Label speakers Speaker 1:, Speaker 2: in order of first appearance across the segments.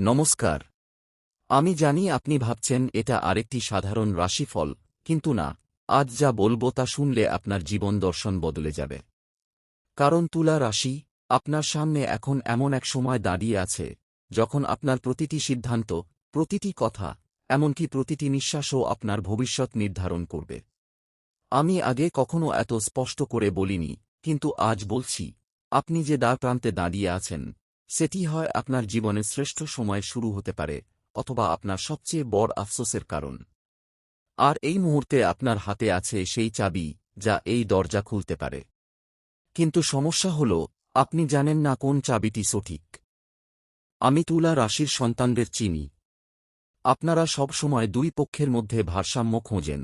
Speaker 1: নমস্কার। আমি জানি আপনি ভাবছেন এটা আরেকটি সাধারণ রাশিফল, কিন্তু না, আজ যা বলবো তা শুনলে আপনার জীবন দর্শন বদলে যাবে। কারণ তুলা রাশি, আপনার সামনে এখন এমন এক সময় দাঁড়িয়ে আছে যখন আপনার প্রতিটি সিদ্ধান্ত, প্রতিটি কথা, এমনকি প্রতিটি নিঃশ্বাসও আপনার ভবিষ্যৎ নির্ধারণ করবে। আমি আগে কখনো এত স্পষ্ট করে বলিনি, কিন্তু আজ বলছি, আপনি যে দ্বারপ্রান্তে দাঁড়িয়ে আছেন, সেটি হয় আপনার জীবনের শ্রেষ্ঠ সময় শুরু হতে পারে, অথবা আপনার সবচেয়ে বড় আফসোসের কারণ। আর এই মুহূর্তে আপনার হাতে আছে সেই চাবি যা এই দরজা খুলতে পারে। কিন্তু সমস্যা হল, আপনি জানেন না কোন চাবিটি সঠিক। আমি তুলা রাশির সন্তানদের চিনি। আপনারা সব সময় দুই পক্ষের মধ্যে ভারসাম্য খোঁজেন।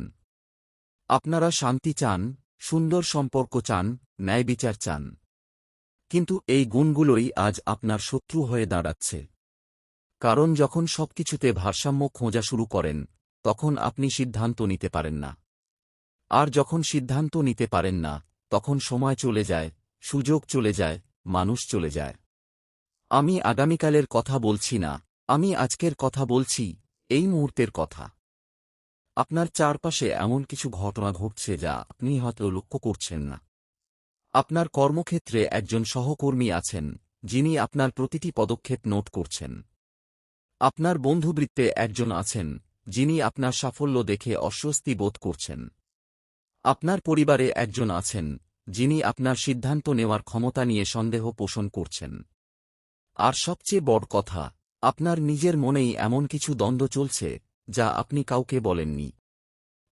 Speaker 1: আপনারা শান্তি চান, সুন্দর সম্পর্ক চান, ন্যায়বিচার চান। কিন্তু এই গুণগুলোই আজ আপনার শত্রু হয়ে দাঁড়াচ্ছে। কারণ যখন সবকিছুতে ভারসাম্য খোঁজা শুরু করেন, তখন আপনি সিদ্ধান্ত নিতে পারেন না। আর যখন সিদ্ধান্ত নিতে পারেন না, তখন সময় চলে যায়, সুযোগ চলে যায়, মানুষ চলে যায়। আমি আগামীকালের কথা বলছি না, আমি আজকের কথা বলছি, এই মুহূর্তের কথা। আপনার চারপাশে এমন কিছু ঘটনা ঘটছে যা আপনি হয়তো লক্ষ্য করছেন না। আপনার কর্মক্ষেত্রে একজন সহকর্মী আছেন, যিনি আপনার প্রতিটি পদক্ষেপ নোট করছেন। আপনার বন্ধুবৃত্তে একজন আছেন, যিনি আপনার সাফল্য দেখে অস্বস্তি বোধ করছেন। আপনার পরিবারে একজন আছেন, যিনি আপনার সিদ্ধান্ত নেওয়ার ক্ষমতা নিয়ে সন্দেহ পোষণ করছেন। আর সবচেয়ে বড় কথা, আপনার নিজের মনেই এমন কিছু দ্বন্দ্ব চলছে যা আপনি কাউকে বলেননি।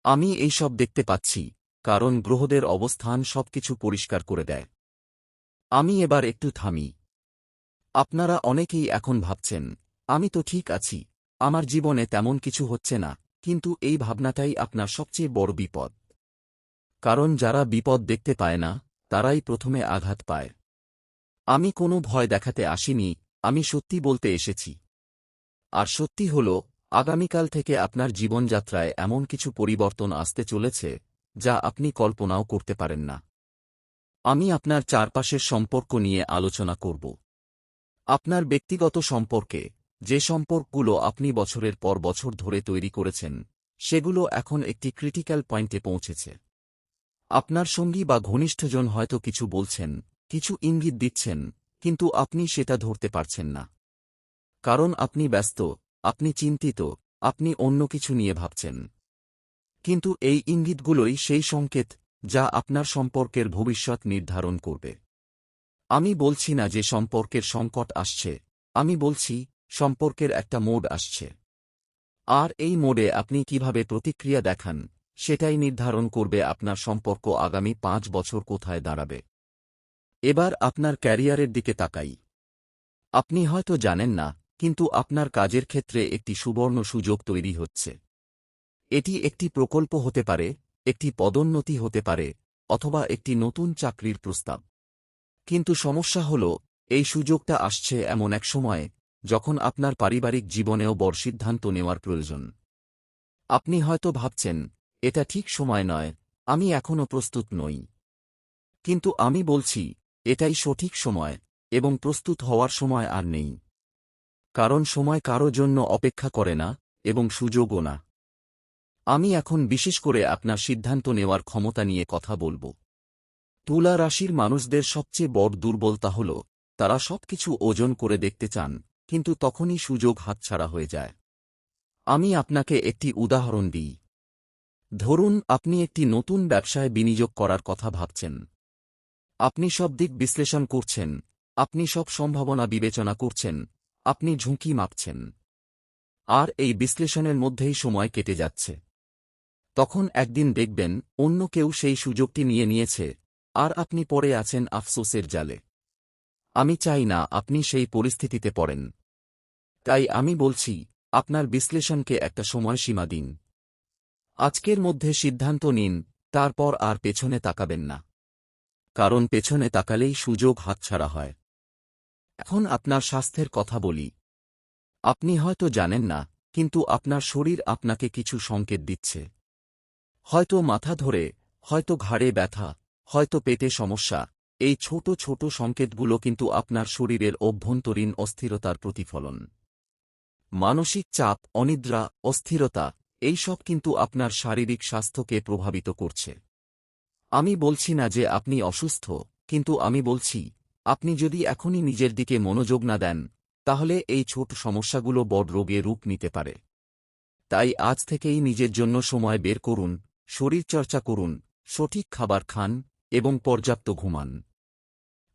Speaker 1: আমি এইসব দেখতে পাচ্ছি, কারণ গ্রহদের অবস্থান সবকিছু পরিষ্কার করে দেয়। আমি এবার একটু থামি। আপনারা অনেকেই এখন ভাবছেন, আমি তো ঠিক আছি, আমার জীবনে তেমন কিছু হচ্ছে না, কিন্তু এই ভাবনাটাই আপনার সবচেয়ে বড় বিপদ। কারণ যারা বিপদ দেখতে পায় না, তারাই প্রথমে আঘাত পায়। আমি কোনো ভয় দেখাতে আসিনি, আমি সত্যি বলতে এসেছি। আর সত্যি হল, আগামীকাল থেকে আপনার জীবনযাত্রায় এমন কিছু পরিবর্তন আসতে চলেছে যা আপনি কল্পনাও করতে পারেন না। আমি আপনার চারপাশের সম্পর্ক নিয়ে আলোচনা করব। আপনার ব্যক্তিগত সম্পর্কে, যে সম্পর্কগুলো আপনি বছরের পর বছর ধরে তৈরি করেছেন, সেগুলো এখন একটি ক্রিটিক্যাল পয়েন্টে পৌঁছেছে। আপনার সঙ্গী বা ঘনিষ্ঠজন হয়তো কিছু বলছেন, কিছু ইঙ্গিত দিচ্ছেন, কিন্তু আপনি সেটা ধরতে পারছেন না। কারণ আপনি ব্যস্ত, আপনি চিন্তিত, আপনি অন্য কিছু নিয়ে ভাবছেন। কিন্তু এই ইঙ্গিতগুলোই সেই সংকেত যা আপনার সম্পর্কের ভবিষ্যৎ নির্ধারণ করবে। আমি বলছি না যে সম্পর্কের সংকট আসছে, আমি বলছি সম্পর্কের একটা মোড আসছে। আর এই মোডে আপনি কিভাবে প্রতিক্রিয়া দেখান, সেটাই নির্ধারণ করবে আপনার সম্পর্ক আগামী 5 বছর কোথায় দাঁড়াবে। এবার আপনার ক্যারিয়ারের দিকে তাকাই। আপনি হয়তো জানেন না, কিন্তু আপনার কাজের ক্ষেত্রে একটি সুবর্ণ সুযোগ তৈরি হচ্ছে। এটি একটি প্রকল্প হতে পারে, একটি পদোন্নতি হতে পারে, অথবা একটি নতুন চাকরির প্রস্তাব। কিন্তু সমস্যা হল, এই সুযোগটা আসছে এমন এক সময়ে যখন আপনার পারিবারিক জীবনেও বড় সিদ্ধান্ত নেওয়ার প্রয়োজন। আপনি হয়তো ভাবছেন, এটা ঠিক সময় নয়, আমি এখনও প্রস্তুত নই। কিন্তু আমি বলছি, এটাই সঠিক সময়, এবং প্রস্তুত হওয়ার সময় আর নেই। কারণ সময় কারো জন্য অপেক্ষা করে না, এবং সুযোগও না। আমি এখন বিশেষ করে আপনার সিদ্ধান্ত নেওয়ার ক্ষমতা নিয়ে কথা বলবো। তুলা রাশির মানুষদের সবচেয়ে বড় দুর্বলতা হল, তারা সবকিছু ওজন করে দেখতে চান, কিন্তু তখনই সুযোগ হাতছাড়া হয়ে যায়। আমি আপনাকে একটি উদাহরণ দিই। ধরুন আপনি একটি নতুন ব্যবসায় বিনিয়োগ করার কথা ভাবছেন। আপনি সব দিক বিশ্লেষণ করছেন, আপনি সব সম্ভাবনা বিবেচনা করছেন, আপনি ঝুঁকি মাপছেন। আর এই বিশ্লেষণের মধ্যেই সময় কেটে যাচ্ছে। তখন একদিন দেখবেন অন্য কেউ সেই সুযোগটি নিয়ে নিয়েছে, আর আপনি পড়ে আছেন আফসোসের জালে। আমি চাই না আপনি সেই পরিস্থিতিতে পড়েন। তাই আমি বলছি, আপনার বিশ্লেষণকে একটা সময়সীমা দিন। আজকের মধ্যে সিদ্ধান্ত নিন, তারপর আর পেছনে তাকাবেন না। কারণ পেছনে তাকালেই সুযোগ হাতছাড়া হয়। এখন আপনার স্বাস্থ্যের কথা বলি। আপনি হয়তো জানেন না, কিন্তু আপনার শরীর আপনাকে কিছু সংকেত দিচ্ছে। হয়তো মাথা ধরে, হয়তো ঘাড়ে ব্যথা, হয়তো পেটে সমস্যা। এই ছোট ছোট সংকেতগুলো কিন্তু আপনার শরীরের অভ্যন্তরীণ অস্থিরতার প্রতিফলন। মানসিক চাপ, অনিদ্রা, অস্থিরতা এই সব কিন্তু আপনার শারীরিক স্বাস্থ্যকে প্রভাবিত করছে। আমি বলছি না যে আপনি অসুস্থ, কিন্তু আমি বলছি আপনি যদি এখনই নিজের দিকে মনোযোগ না দেন, তাহলে এই ছোট সমস্যাগুলো বড় রোগে রূপ নিতে পারে। তাই আজ থেকেই নিজের জন্য সময় বের করুন, শরীরচর্চা করুন, সঠিক খাবার খান এবং পর্যাপ্ত ঘুমান।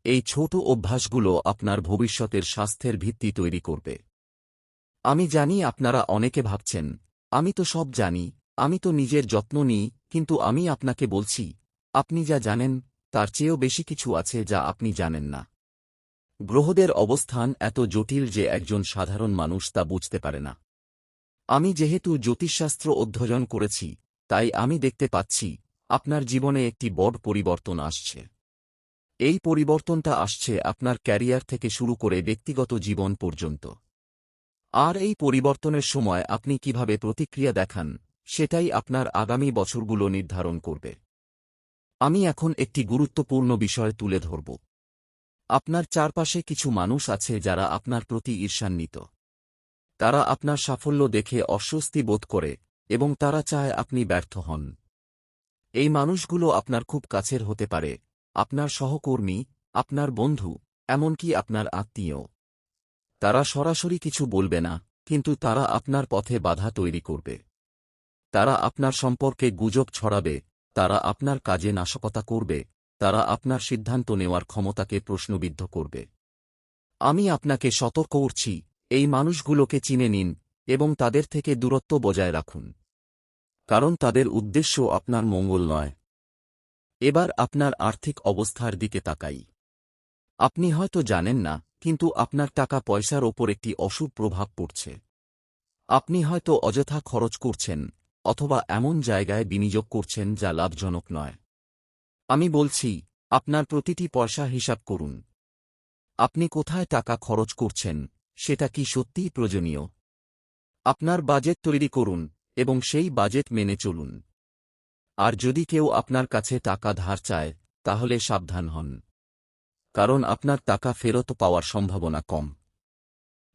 Speaker 1: এই ছোট অভ্যাসগুলো আপনার ভবিষ্যতের স্বাস্থ্যের ভিত্তি তৈরি করবে। আমি জানি আপনারা অনেকে ভাবছেন, আমি তো সব জানি, আমি তো নিজের যত্ন নিই, কিন্তু আমি আপনাকে বলছি, আপনি যা জানেন তার চেয়েও বেশি কিছু আছে যা আপনি জানেন না। গ্রহদের অবস্থান এত জটিল যে একজন সাধারণ মানুষ তা বুঝতে পারে না। আমি যেহেতু জ্যোতিষশাস্ত্র অধ্যয়ন করেছি, তাই আমি দেখতে পাচ্ছি আপনার জীবনে একটি বড় পরিবর্তন আসছে। এই পরিবর্তনটা আসছে আপনার ক্যারিয়ার থেকে শুরু করে ব্যক্তিগত জীবন পর্যন্ত। আর এই পরিবর্তনের সময় আপনি কিভাবে প্রতিক্রিয়া দেখান, সেটাই আপনার আগামী বছরগুলো নির্ধারণ করবে। আমি এখন একটি গুরুত্বপূর্ণ বিষয় তুলে ধরব। আপনার চারপাশে কিছু মানুষ আছে যারা আপনার প্রতি ঈর্ষান্বিত। তারা আপনার সাফল্য দেখে অস্বস্তি বোধ করে এবং তারা চায় আপনি ব্যর্থ হন। এই মানুষগুলো আপনার খুব কাছের হতে পারে, আপনার সহকর্মী, আপনার বন্ধু, এমনকি আপনার আত্মীয়। তারা সরাসরি কিছু বলবে না, কিন্তু তারা আপনার পথে বাধা তৈরি করবে। তারা আপনার সম্পর্কে গুজব ছড়াবে, তারা আপনার কাজে নাশকতা করবে, তারা আপনার সিদ্ধান্ত নেওয়ার ক্ষমতাকে প্রশ্নবিদ্ধ করবে। আমি আপনাকে সতর্ক করছি, এই মানুষগুলোকে চিনে নিন এবং তাদের থেকে দূরত্ব বজায় রাখুন। কারণ তাদের উদ্দেশ্য আপনার মঙ্গল নয়। এবার আপনার আর্থিক অবস্থার দিকে তাকাই। আপনি হয়তো জানেন না, কিন্তু আপনার টাকা পয়সার ওপর একটি অশুভ প্রভাব পড়ছে। আপনি হয়তো অযথা খরচ করছেন, অথবা এমন জায়গায় বিনিয়োগ করছেন যা লাভজনক নয়। আমি বলছি, আপনার প্রতিটি পয়সা হিসাব করুন। আপনি কোথায় টাকা খরচ করছেন, সেটা কি সত্যিই প্রয়োজনীয়? আপনার বাজেট তৈরি করুন এবং সেই বাজেট মেনে চলুন। আর যদি কেউ আপনার কাছে টাকা ধার চায়, তাহলে সাবধান হন। কারণ আপনার টাকা ফেরত পাওয়ার সম্ভাবনা কম।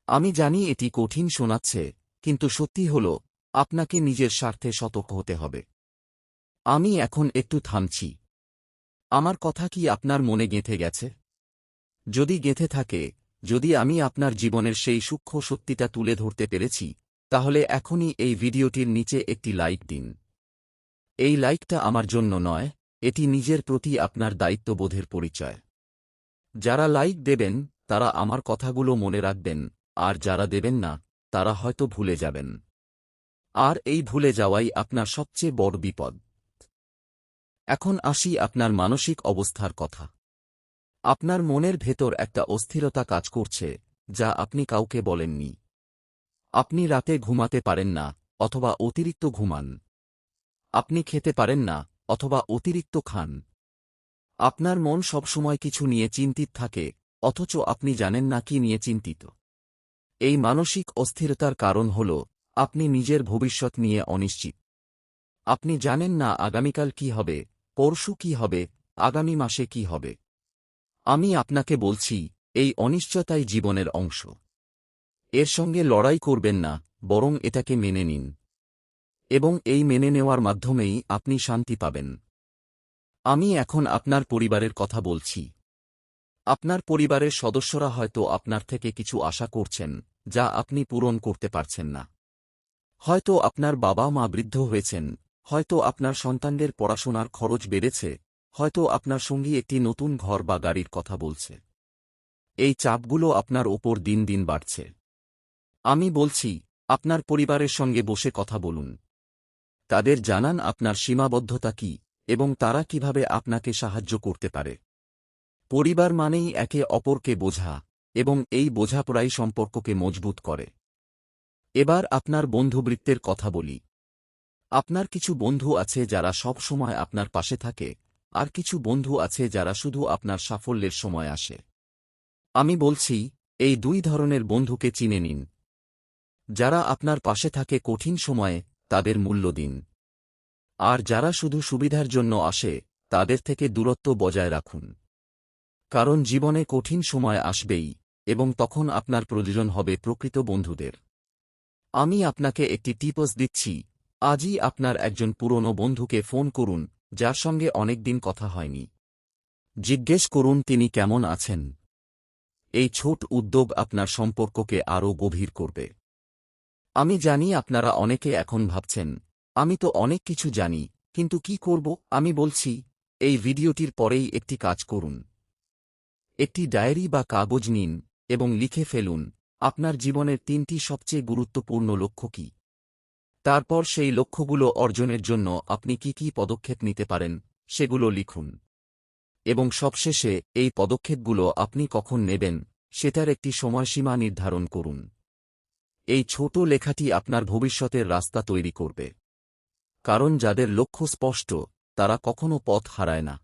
Speaker 1: আমি জানি এটি কঠিন শোনাচ্ছে, কিন্তু সত্যি হল, আপনাকে নিজের স্বার্থে সতর্ক হতে হবে। আমি এখন একটু থামছি। আমার কথা কি আপনার মনে গেঁথে গেছে? যদি গেঁথে থাকে, যদি আমি আপনার জীবনের সেই সূক্ষ্ম সত্যিটা তুলে ধরতে পেরেছি, তাহলে এখনই এই ভিডিওটির নিচে একটি লাইক দিন। এই লাইকটা আমার জন্য নয়, এটি নিজের প্রতি আপনার দায়িত্ববোধের পরিচয়। যারা লাইক দেবেন তারা আমার কথাগুলো মনে রাখবেন, আর যারা দেবেন না তারা হয়তো ভুলে যাবেন। আর এই ভুলে যাওয়াই আপনার সবচেয়ে বড় বিপদ। এখন আসি আপনার মানসিক অবস্থার কথা। আপনার মনের ভেতর একটা অস্থিরতা কাজ করছে, যা আপনি কাউকে বলেননি। আপনি রাতে ঘুমাতে পারেন না, অথবা অতিরিক্ত ঘুমান। আপনি খেতে পারেন না, অথবা অতিরিক্ত খান। আপনার মন সবসময় কিছু নিয়ে চিন্তিত থাকে, অথচ আপনি জানেন না কি নিয়ে চিন্তিত। এই মানসিক অস্থিরতার কারণ হল, আপনি নিজের ভবিষ্যৎ নিয়ে অনিশ্চিত। আপনি জানেন না আগামীকাল কি হবে, পরশু কি হবে, আগামী মাসে কি হবে। আমি আপনাকে বলছি, এই অনিশ্চয়তাই জীবনের অংশ। এর সঙ্গে লড়াই করবেন না, বরং এটাকে মেনে নিন। এবং এই মেনে নেওয়ার মাধ্যমেই আপনি শান্তি পাবেন। আমি এখন আপনার পরিবারের কথা বলছি। আপনার পরিবারের সদস্যরা হয়তো আপনার থেকে কিছু আশা করছেন, যা আপনি পূরণ করতে পারছেন না। হয়তো আপনার বাবা মা বৃদ্ধ হয়েছেন, হয়তো আপনার সন্তানদের পড়াশোনার খরচ বেড়েছে, হয়তো আপনার সঙ্গী একটি নতুন ঘর বা গাড়ির কথা বলছে। এই চাপগুলো আপনার ওপর দিন দিন বাড়ছে। আমি বলছি, আপনার পরিবারের সঙ্গে বসে কথা বলুন। তাদের জানান আপনার সীমাবদ্ধতা কি, এবং তারা কিভাবে আপনাকে সাহায্য করতে পারে। পরিবার মানেই একে অপরকে বোঝা, এবং এই বোঝাপড়াই সম্পর্ককে মজবুত করে। এবার আপনার বন্ধুবৃত্তের কথা বলি। আপনার কিছু বন্ধু আছে যারা সব সময় আপনার পাশে থাকে, আর কিছু বন্ধু আছে যারা শুধু আপনার সাফল্যের সময় আসে। আমি বলছি, এই দুই ধরনের বন্ধুকে চিনে নিন। যারা আপনার পাশে থাকে কঠিন সময়ে, তাদের মূল্য দিন। আর যারা শুধু সুবিধার জন্য আসে, তাদের থেকে দূরত্ব বজায় রাখুন। কারণ জীবনে কঠিন সময় আসবেই, এবং তখন আপনার প্রয়োজন হবে প্রকৃত বন্ধুদের। আমি আপনাকে একটি টিপস দিচ্ছি, আজই আপনার একজন পুরনো বন্ধুকে ফোন করুন যার সঙ্গে অনেকদিন কথা হয়নি। জিজ্ঞেস করুন তিনি কেমন আছেন। এই ছোট উদ্যোগ আপনার সম্পর্ককে আরও গভীর করবে। আমি জানি আপনারা অনেকে এখন ভাবছেন, আমি তো অনেক কিছু জানি, কিন্তু কি করব? আমি বলছি, এই ভিডিওটির পরেই একটি কাজ করুন। একটি ডায়েরি বা কাগজ নিন এবং লিখে ফেলুন আপনার জীবনের ৩টি সবচেয়ে গুরুত্বপূর্ণ লক্ষ্য কী। তারপর সেই লক্ষ্যগুলো অর্জনের জন্য আপনি কি কি পদক্ষেপ নিতে পারেন সেগুলো লিখুন। এবং সবশেষে এই পদক্ষেপগুলো আপনি কখন নেবেন সেটার একটি সময়সীমা নির্ধারণ করুন। এই ছোট লেখাটি আপনার ভবিষ্যতের রাস্তা তৈরি করবে। কারণ যাদের লক্ষ্য স্পষ্ট তারা কখনো পথ হারায় না।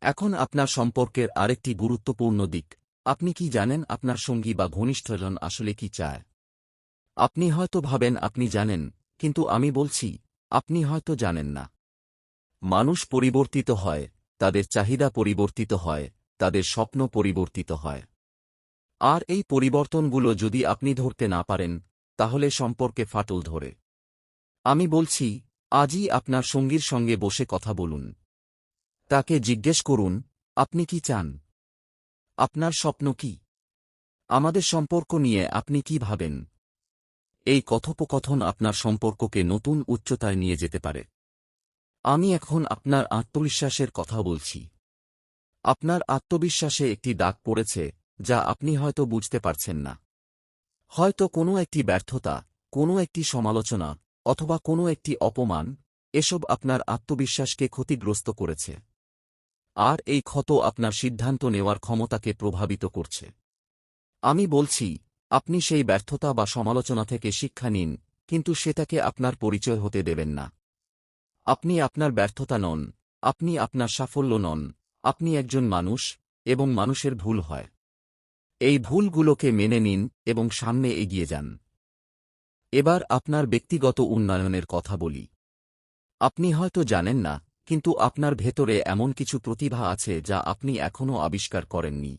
Speaker 1: এখন আপনার সম্পর্কের আরেকটি গুরুত্বপূর্ণ দিক, আপনি কি জানেন আপনার সঙ্গী বা ঘনিষ্ঠজন আসলে কি চায়? আপনি হয়তো ভাবেন আপনি জানেন, কিন্তু আমি বলছি, আপনি হয়তো জানেন না। মানুষ পরিবর্তিত হয়, তাদের চাহিদা পরিবর্তিত হয়, তাদের স্বপ্ন পরিবর্তিত হয়। আর এই পরিবর্তনগুলো যদি আপনি ধরতে না পারেন, তাহলে সম্পর্কে ফাটল ধরে। আমি বলছি, আজই আপনার সঙ্গীর সঙ্গে বসে কথা বলুন। তাকে জিজ্ঞেস করুন, আপনি কি চান? আপনার স্বপ্ন কি? আমাদের সম্পর্ক নিয়ে আপনি কি ভাবেন? এই কথোপকথন আপনার সম্পর্ককে নতুন উচ্চতায় নিয়ে যেতে পারে। আমি এখন আপনার আত্মবিশ্বাসের কথা বলছি। আপনার আত্মবিশ্বাসে একটি দাগ পড়েছে যা আপনি হয়তো বুঝতে পারছেন না। হয়তো কোনো একটি ব্যর্থতা, কোনো একটি সমালোচনা, অথবা কোনো একটি অপমান, এসব আপনার আত্মবিশ্বাসকে ক্ষতিগ্রস্ত করেছে। আর এই ক্ষত আপনার সিদ্ধান্ত নেওয়ার ক্ষমতাকে প্রভাবিত করছে। আমি বলছি, আপনি সেই ব্যর্থতা বা সমালোচনা থেকে শিক্ষা নিন, কিন্তু সেটাকে আপনার পরিচয় হতে দেবেন না। আপনি আপনার ব্যর্থতা নন, আপনি আপনার সাফল্য নন, আপনি একজন মানুষ, এবং মানুষের ভুল হয়। এই ভুলগুলোকে মেনে নিন এবং সামনে এগিয়ে যান। এবার আপনার ব্যক্তিগত উন্নয়নের কথা বলি। আপনি হয়তো জানেন না, কিন্তু আপনার ভেতরে এমন কিছু প্রতিভা আছে যা আপনি এখনও আবিষ্কার করেননি।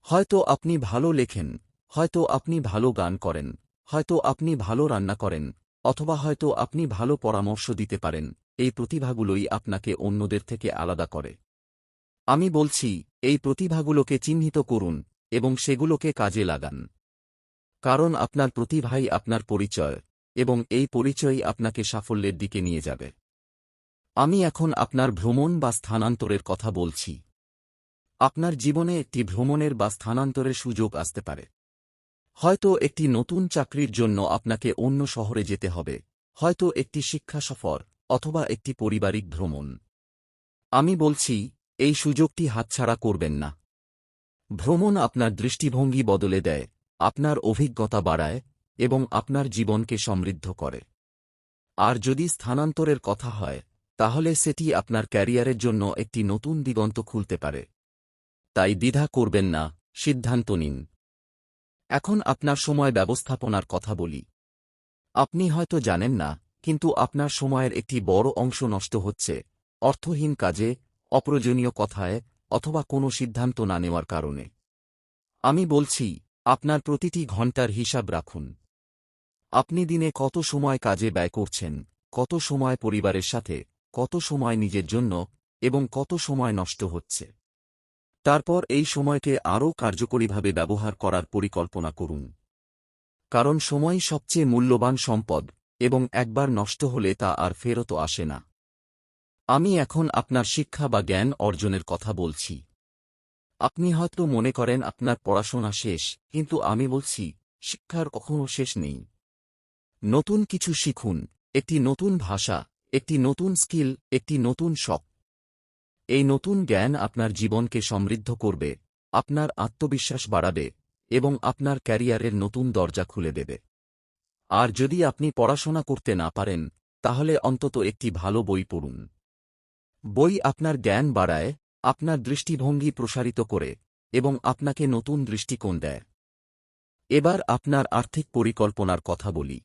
Speaker 1: হয়তো আপনি ভালো লেখেন, হয়তো আপনি ভালো গান করেন, হয়তো আপনি ভালো রান্না করেন, অথবা হয়তো আপনি ভালো পরামর্শ দিতে পারেন। এই প্রতিভাগুলোই আপনাকে অন্যদের থেকে আলাদা করে। আমি বলছি, এই প্রতিভাগুলোকে চিহ্নিত করুন এবং সেগুলোকে কাজে লাগান। কারণ আপনার প্রতিভাই আপনার পরিচয়, এবং এই পরিচয়ই আপনাকে সাফল্যের দিকে নিয়ে যাবে। আমি এখন আপনার ভ্রমণ বা স্থানান্তরের কথা বলছি। আপনার জীবনে একটি ভ্রমণের বা স্থানান্তরের সুযোগ আসতে পারে। হয়তো একটি নতুন চাকরির জন্য আপনাকে অন্য শহরে যেতে হবে, হয়তো একটি শিক্ষা সফর, অথবা একটি পারিবারিক ভ্রমণ। আমি বলছি, এই সুযোগটি হাতছাড়া করবেন না। ভ্রমণ আপনার দৃষ্টিভঙ্গি বদলে দেয়, আপনার অভিজ্ঞতা বাড়ায়, এবং আপনার জীবনকে সমৃদ্ধ করে। আর যদি স্থানান্তরের কথা হয়, তাহলে সেটি আপনার ক্যারিয়ারের জন্য একটি নতুন দিগন্ত খুলতে পারে। তাই দ্বিধা করবেন না, সিদ্ধান্ত নিন। এখন আপনার সময় ব্যবস্থাপনার কথা বলি। আপনি হয়তো জানেন না, কিন্তু আপনার সময়ের একটি বড় অংশ নষ্ট হচ্ছে অর্থহীন কাজে, অপ্রয়োজনীয় কথায়, অথবা কোনো সিদ্ধান্ত না নেওয়ার কারণে। আমি বলছি, আপনার প্রতিটি ঘণ্টার হিসাব রাখুন। আপনি দিনে কত সময় কাজে ব্যয় করছেন, কত সময় পরিবারের সাথে, কত সময় নিজের জন্য, এবং কত সময় নষ্ট হচ্ছে। তারপর এই সময়কে আরও কার্যকরীভাবে ব্যবহার করার পরিকল্পনা করুন। কারণ সময়ই সবচেয়ে মূল্যবান সম্পদ, এবং একবার নষ্ট হলে তা আর ফেরত আসে না। আমি এখন আপনার শিক্ষা বা জ্ঞান অর্জনের কথা বলছি। আপনি হয়তো মনে করেন আপনার পড়াশোনা শেষ, কিন্তু আমি বলছি, শিক্ষার কখনো শেষ নেই। নতুন কিছু শিখুন, একটি নতুন ভাষা, একটি নতুন স্কিল, একটি নতুন শখ। এই নতুন জ্ঞান আপনার জীবনকে সমৃদ্ধ করবে, আপনার আত্মবিশ্বাস বাড়াবে, এবং আপনার ক্যারিয়ারের নতুন দরজা খুলে দেবে। আর যদি আপনি পড়াশোনা করতে না পারেন, তাহলে অন্তত একটি ভালো বই পড়ুন। বই আপনার জ্ঞান বাড়ায়, আপনার দৃষ্টিভঙ্গি প্রসারিত করে, এবং আপনাকে নতুন দৃষ্টিকোণ দেয়। এবার আপনার আর্থিক পরিকল্পনার কথা বলি।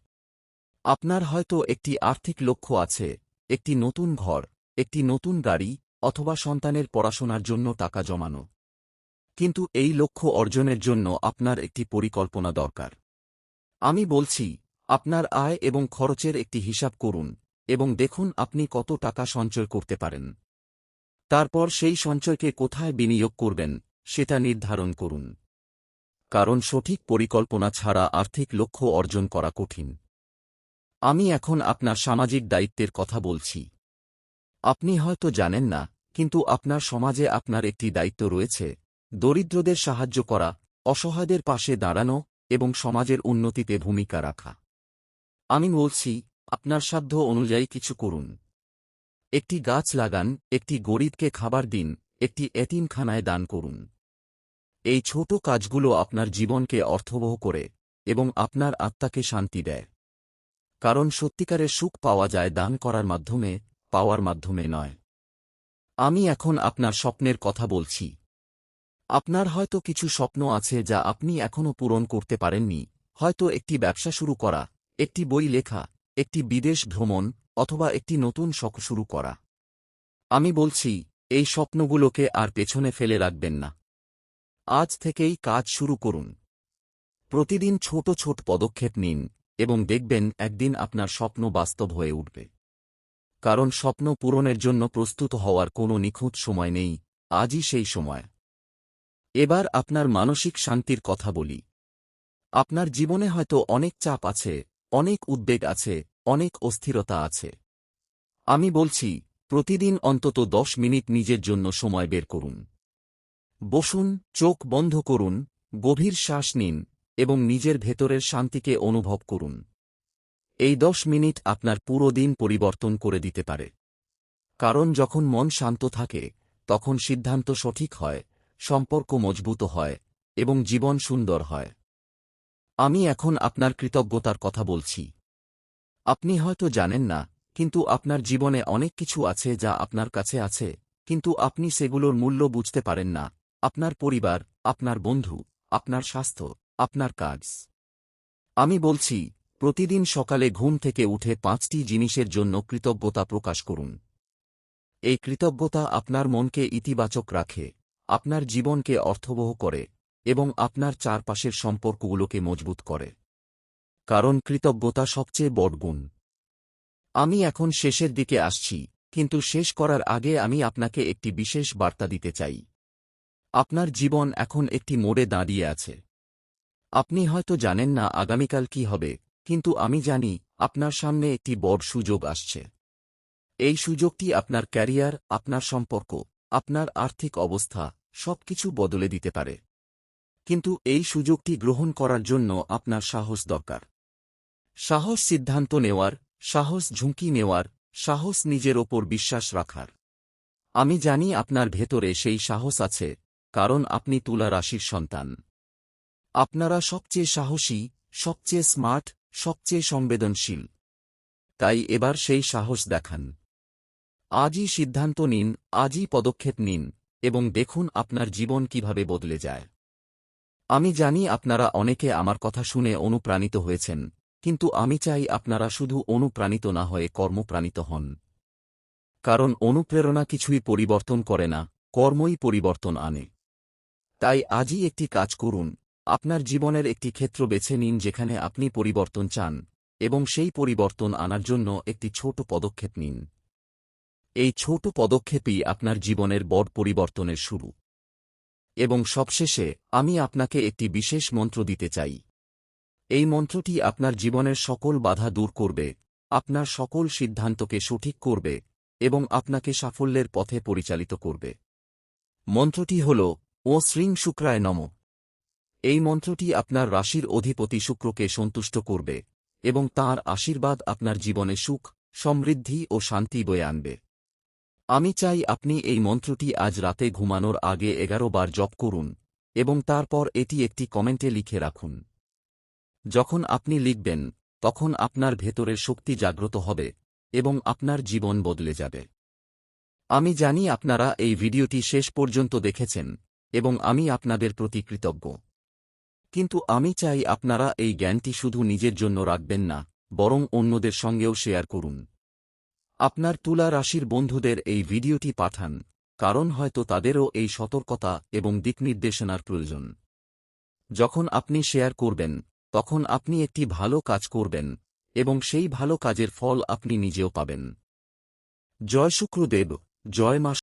Speaker 1: আপনার হয়তো একটি আর্থিক লক্ষ্য আছে, একটি নতুন ঘর, একটি নতুন গাড়ি, অথবা সন্তানের পড়াশোনার জন্য টাকা জমানো। কিন্তু এই লক্ষ্য অর্জনের জন্য আপনার একটি পরিকল্পনা দরকার। আমি বলছি, আপনার আয় এবং খরচের একটি হিসাব করুন এবং দেখুন আপনি কত টাকা সঞ্চয় করতে পারেন। তারপর সেই সঞ্চয়কে কোথায় বিনিয়োগ করবেন সেটা নির্ধারণ করুন। কারণ সঠিক পরিকল্পনা ছাড়া আর্থিক লক্ষ্য অর্জন করা কঠিন। আমি এখন আপনার সামাজিক দায়িত্বের কথা বলছি। আপনি হয়তো জানেন না, কিন্তু আপনার সমাজে আপনার একটি দায়িত্ব রয়েছে: দরিদ্রদের সাহায্য করা, অসহায়দের পাশে দাঁড়ানো এবং সমাজের উন্নতিতে ভূমিকা রাখা। আমি বলছি, আপনার সাধ্য অনুযায়ী কিছু করুন। একটি গাছ লাগান, একটি গরিবকে খাবার দিন, একটি এতিমখানায় দান করুন। এই ছোট কাজগুলো আপনার জীবনকে অর্থবহ করে এবং আপনার আত্মাকে শান্তি দেয়। কারণ সত্যিকারের সুখ পাওয়া যায় দান করার মাধ্যমে, পাওয়ার মাধ্যমে নয়। আমি এখন আপনার স্বপ্নের কথা বলছি। আপনার হয়তো কিছু স্বপ্ন আছে যা আপনি এখনও পূরণ করতে পারেননি, হয়তো একটি ব্যবসা শুরু করা, একটি বই লেখা, একটি বিদেশ ভ্রমণ, অথবা একটি নতুন শখ শুরু করা। আমি বলছি, এই স্বপ্নগুলোকে আর পেছনে ফেলে রাখবেন না। আজ থেকেই কাজ শুরু করুন। প্রতিদিন ছোট ছোট পদক্ষেপ নিন এবং দেখবেন একদিন আপনার স্বপ্ন বাস্তব হয়ে উঠবে। কারণ স্বপ্ন পূরণের জন্য প্রস্তুত হওয়ার কোনো নিখুঁত সময় নেই, আজই সেই সময়। এবার আপনার মানসিক শান্তির কথা বলি। আপনার জীবনে হয়তো অনেক চাপ আছে, অনেক উদ্বেগ আছে, অনেক অস্থিরতা আছে। আমি বলছি, প্রতিদিন অন্তত 10 মিনিট নিজের জন্য সময় বের করুন। বসুন, চোখ বন্ধ করুন, গভীর শ্বাস নিন এবং নিজের ভেতরের শান্তিকে অনুভব করুন। এই 10 মিনিট আপনার পুরো দিন পরিবর্তন করে দিতে পারে। কারণ যখন মন শান্ত থাকে, তখন সিদ্ধান্ত সঠিক হয়, সম্পর্ক মজবুত হয় এবং জীবন সুন্দর হয়। আমি এখন আপনার কৃতজ্ঞতার কথা বলছি। আপনি হয়তো জানেন না, কিন্তু আপনার জীবনে অনেক কিছু আছে যা আপনার কাছে আছে, কিন্তু আপনি সেগুলোর মূল্য বুঝতে পারেন না: আপনার পরিবার, আপনার বন্ধু, আপনার স্বাস্থ্য, আপনার কাজ। আমি বলছি, প্রতিদিন সকালে ঘুম থেকে উঠে 5টি জিনিসের জন্য কৃতজ্ঞতা প্রকাশ করুন। এই কৃতজ্ঞতা আপনার মনকে ইতিবাচক রাখে, আপনার জীবনকে অর্থবহ করে এবং আপনার চারপাশের সম্পর্কগুলোকে মজবুত করে। কারণ কৃতজ্ঞতা সবচেয়ে বড় গুণ। আমি এখন শেষের দিকে আসছি, কিন্তু শেষ করার আগে আমি আপনাকে একটি বিশেষ বার্তা দিতে চাই। আপনার জীবন এখন একটি মোড়ে দাঁড়িয়ে আছে। আপনি হয়তো জানেন না আগামীকাল কি হবে, কিন্তু আমি জানি আপনার সামনে একটি বড় সুযোগ আসছে। এই সুযোগটি আপনার ক্যারিয়ার, আপনার সম্পর্ক, আপনার আর্থিক অবস্থা সবকিছু বদলে দিতে পারে। কিন্তু এই সুযোগটি গ্রহণ করার জন্য আপনার সাহস দরকার। সাহস সিদ্ধান্ত নেওয়ার, সাহস ঝুঁকি নেওয়ার, সাহস নিজের ওপর বিশ্বাস রাখার। আমি জানি আপনার ভেতরে সেই সাহস আছে, কারণ আপনি তুলা রাশির সন্তান। আপনারা সবচেয়ে সাহসী, সবচেয়ে স্মার্ট, সবচেয়ে সংবেদনশীল। তাই এবার সেই সাহস দেখান। আজই সিদ্ধান্ত নিন, আজই পদক্ষেপ নিন এবং দেখুন আপনার জীবন কিভাবে বদলে যায়। আমি জানি আপনারা অনেকে আমার কথা শুনে অনুপ্রাণিত হয়েছেন, কিন্তু আমি চাই আপনারা শুধু অনুপ্রাণিত না হয়ে কর্মপ্রাণিত হন। কারণ অনুপ্রেরণা কিছুই পরিবর্তন করে না, কর্মই পরিবর্তন আনে। তাই আজই একটি কাজ করুন, আপনার জীবনের একটি ক্ষেত্র বেছে নিন যেখানে আপনি পরিবর্তন চান, এবং সেই পরিবর্তন আনার জন্য একটি ছোট পদক্ষেপ নিন। এই ছোট পদক্ষেপই আপনার জীবনের বড় পরিবর্তনের শুরু। এবং সবশেষে আমি আপনাকে একটি বিশেষ মন্ত্র দিতে চাই। এই মন্ত্রটি আপনার জীবনের সকল বাধা দূর করবে, আপনার সকল সিদ্ধান্তকে সঠিক করবে এবং আপনাকে সাফল্যের পথে পরিচালিত করবে। মন্ত্রটি হল ও শ্রীং শুক্রায় নমঃ। এই মন্ত্রটি আপনার রাশির অধিপতি শুক্রকে সন্তুষ্ট করবে এবং তাঁর আশীর্বাদ আপনার জীবনে সুখ, সমৃদ্ধি ও শান্তি বয়ে আনবে। আমি চাই আপনি এই মন্ত্রটি আজ রাতে ঘুমানোর আগে 11 বার জপ করুন এবং তারপর এটি একটি কমেন্টে লিখে রাখুন। যখন আপনি লিখবেন, তখন আপনার ভেতরের শক্তি জাগ্রত হবে এবং আপনার জীবন বদলে যাবে। আমি জানি আপনারা এই ভিডিওটি শেষ পর্যন্ত দেখেছেন এবং আমি আপনাদের প্রতি কৃতজ্ঞ। কিন্তু আমি চাই আপনারা এই জ্ঞানটি শুধু নিজের জন্য রাখবেন না, বরং অন্যদের সঙ্গেও শেয়ার করুন। আপনার তুলা রাশির বন্ধুদের এই ভিডিওটি পাঠান, কারণ হয়তো তাদেরও এই সতর্কতা এবং দিকনির্দেশনার প্রয়োজন। যখন আপনি শেয়ার করবেন, তখন আপনি একটি ভালো কাজ করবেন এবং সেই ভালো কাজের ফল আপনি নিজেও পাবেন। জয় শুক্রদেব, জয় মা